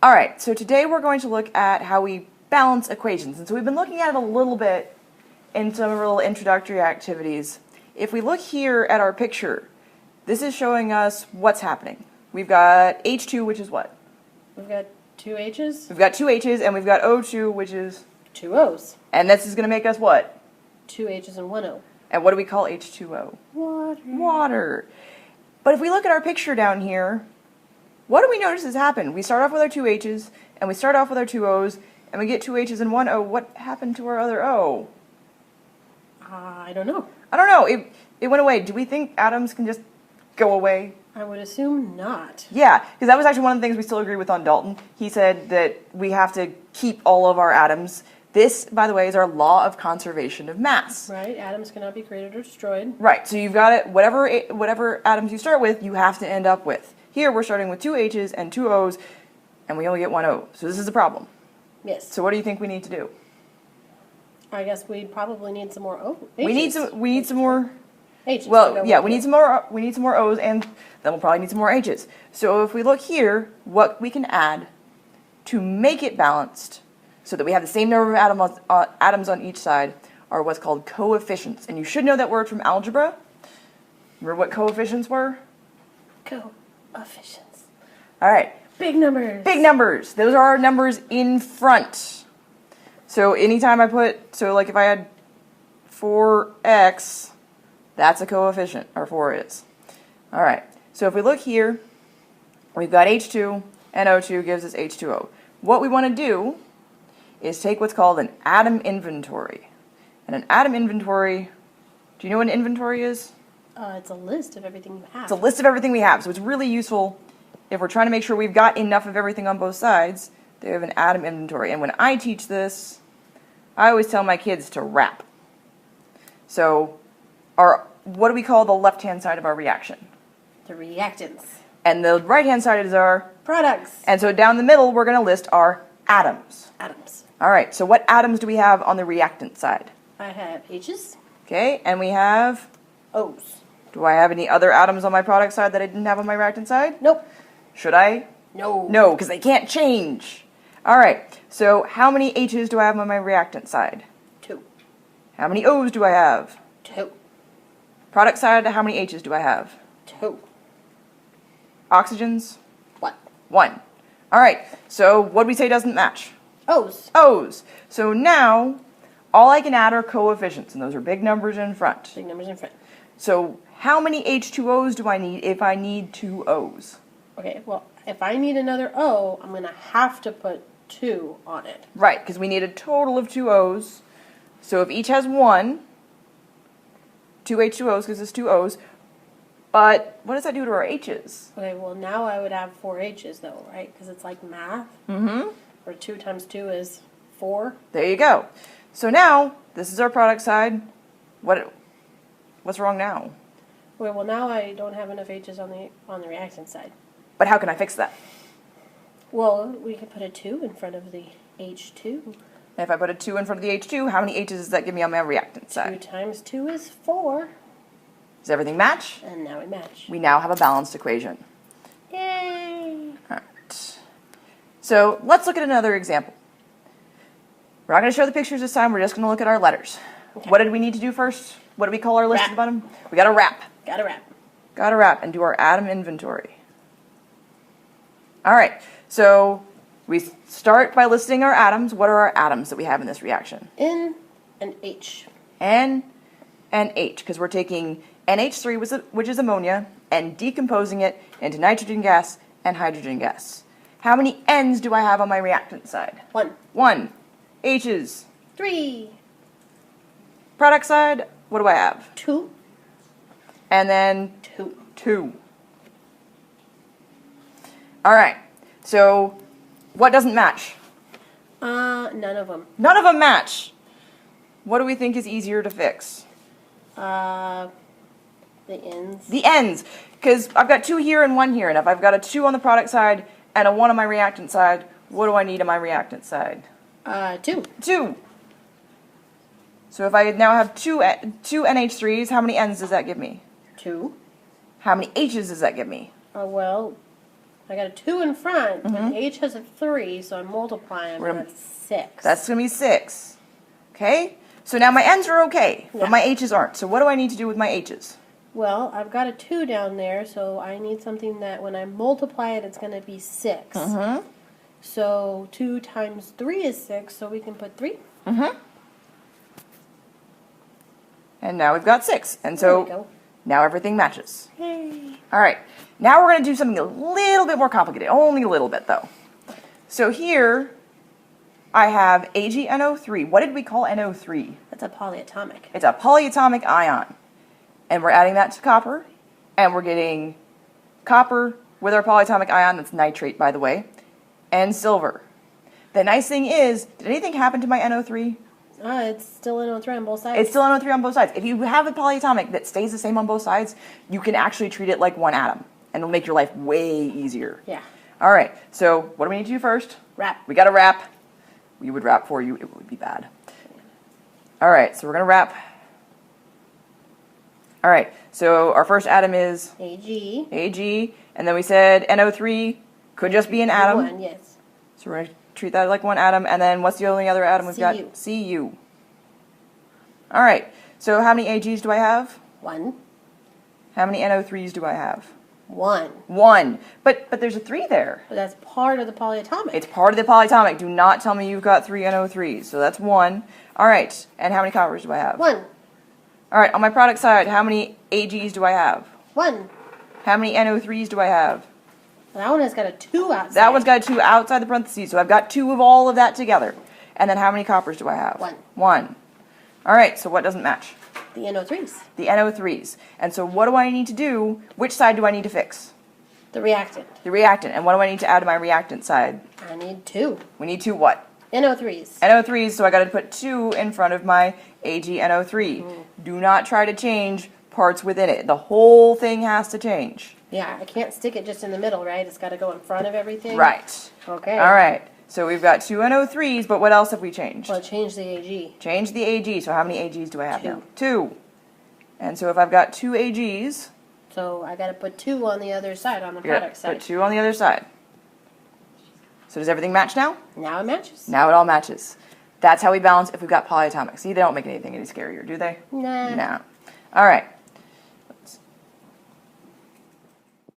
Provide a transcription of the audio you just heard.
All right, so today we're going to look at how we balance equations. And so we've been looking at it a little bit in some little introductory activities. If we look here at our picture, this is showing us what's happening. We've got H2, which is what? We've got two H's. We've got two H's, and we've got O2, which is? Two O's. And this is going to make us what? Two H's and one O. And what do we call H2O? Water. Water. But if we look at our picture down here, what do we notice has happened? We start off with our two H's, and we start off with our two O's, and we get two H's and one O. What happened to our other O? I don't know. I don't know. It went away. Do we think atoms can just go away? I would assume not. Yeah, because that was actually one of the things we still agree with on Dalton. He said that we have to keep all of our atoms. This, by the way, is our law of conservation of mass. Right, atoms cannot be created or destroyed. Right, so you've got it, whatever atoms you start with, you have to end up with. Here we're starting with two H's and two O's, and we only get one O. So this is a problem. Yes. So what do you think we need to do? I guess we probably need some more O's. We need some more H's. Well, yeah, we need some more O's, and then we'll probably need some more H's. So if we look here, what we can add to make it balanced so that we have the same number of atoms on each side are what's called coefficients. And you should know that word from algebra. Remember what coefficients were? Coefficients. All right. Big numbers. Big numbers. Those are our numbers in front. So anytime I like if I had 4x, that's a coefficient, or 4 is. All right. So if we look here, we've got H2, and O2 gives us H2O. What we want to do is take what's called an atom inventory. And an atom inventory, do you know what an inventory is? It's a list of everything you have. It's a list of everything we have, so it's really useful if we're trying to make sure we've got enough of everything on both sides. They have an atom inventory. And when I teach this, I always tell my kids to wrap. So what do we call the left-hand side of our reaction? The reactants. And the right-hand side is our products. And so down the middle, we're going to list our atoms. Atoms. All right, so what atoms do we have on the reactant side? I have H's. Okay, and we have O's. Do I have any other atoms on my product side that I didn't have on my reactant side? Nope. Should I? No. No, because they can't change. All right, so how many H's do I have on my reactant side? 2. How many O's do I have? 2. Product side, how many H's do I have? 2. Oxygens? 1. 1. All right, so what do we say doesn't match? O's. O's. So now, all I can add are coefficients, and those are big numbers in front. Big numbers in front. So how many H2O's do I need if I need 2 O's? Okay, well, if I need another O, I'm going to have to put 2 on it. Right, because we need a total of 2 O's. So if each has 1, 2 H2O's gives us 2 O's. But what does that do to our H's? Okay, well, now I would have 4 H's, though, right? Because it's like math. Mm-hmm. Where 2 times 2 is 4. There you go. So now, this is our product side. What's wrong now? Okay, well, now I don't have enough H's on the reactant side. But how can I fix that? Well, we could put a 2 in front of the H2. And if I put a 2 in front of the H2, how many H's does that give me on my reactant 2 side? times 2 is 4. Does everything match? And now we match. We now have a balanced equation. Yay! All right. So let's look at another example. We're not going to show the pictures this time. We're just going to look at our letters. Okay. What did we need to do first? What do we call our list Wrap. at the bottom? We got to wrap. Got a wrap. Got to wrap and do our atom inventory. All right. So we start by listing our atoms. What are our atoms that we have in this reaction? N and H. N and H, because we're taking NH3, which is ammonia, and decomposing it into nitrogen gas and hydrogen gas. How many N's do I have on my reactant side? 1. 1. H's. 3. Product side, what do I have? 2. And then 2. 2. All right. So what doesn't match? None of them. None of them match. What do we think is easier to fix? The N's. The N's. Because I've got 2 here and 1 here. And if I've got a 2 on the product side and a 1 on my reactant side, what do I need on my reactant side? 2. 2. So if I now have two NH3s, how many N's does that give me? 2. How many H's does that give me? Well, I got a 2 in front, but H has a 3, so I'm multiplying, and that's 6. That's going to be 6. Okay? So now my N's are okay, but Yeah. my H's aren't. So what do I need to do with my H's? Well, I've got a 2 down there, so I need something that when I multiply it, it's going to be 6. So 2 times 3 is 6, so we can put 3. And now we've got 6. And There we so go. now everything matches. Yay. All right. Now we're going to do something a little bit more complicated. Only a little bit, though. So here I have AgNO3. What did we call NO3? That's a polyatomic. It's a polyatomic ion. And we're adding that to copper. And we're getting copper with our polyatomic ion. That's nitrate, by the way. And silver. The nice thing is, did anything happen to my NO3? It's still NO3 on both sides. It's still NO3 on both sides. If you have a polyatomic that stays the same on both sides, you can actually treat it like one atom. And it'll make your life way easier. Yeah. All right. So what do we need to do first? Wrap. We got to wrap. We would wrap for you. It would be bad. All right. So we're going to wrap. All right. So our first atom is Ag. Ag. And then we said NO3 could just be an atom. 1, yes. So we're going to treat that like one atom. And then what's the only other atom we've got? Cu. Cu. All right. So how many Ags do I have? 1. How many NO3s do I have? 1. 1. But there's a 3 there. But that's part of the polyatomic. It's part of the polyatomic. Do not tell me you've got 3 NO3s. So that's 1. All right. And how many coppers do I have? 1. All right. On my product side, how many Ags do I have? 1. How many NO3s do I have? That one has got a 2 outside. That one's got a 2 outside the parentheses. So I've got 2 of all of that together. And then how many coppers do I have? 1. 1. All right. So what doesn't match? The NO3s. The NO3s. And so what do I need to do? Which side do I need to fix? The reactant. The reactant. And what do I need to add to my reactant side? I need 2. We need 2 what? NO3s. NO3s, so I got to put 2 in front of my AgNO3. Do not try to change parts within it. The whole thing has to change. Yeah, I can't stick it just in the middle, right? It's got to go in front of everything. Right. Okay. All right. So we've got 2 NO3s, but what else have we changed? Well, change the Ag. Change the Ag. So how many Ags do I have 2. now? 2. And so if I've got 2 Ags, So I got to put 2 on the other side, on the yeah, product side. put 2 on the other side. So does everything match now? Now it matches. Now it all matches. That's how we balance if we've got polyatomic. See, they don't make anything any scarier, do they? Nah. No. All right.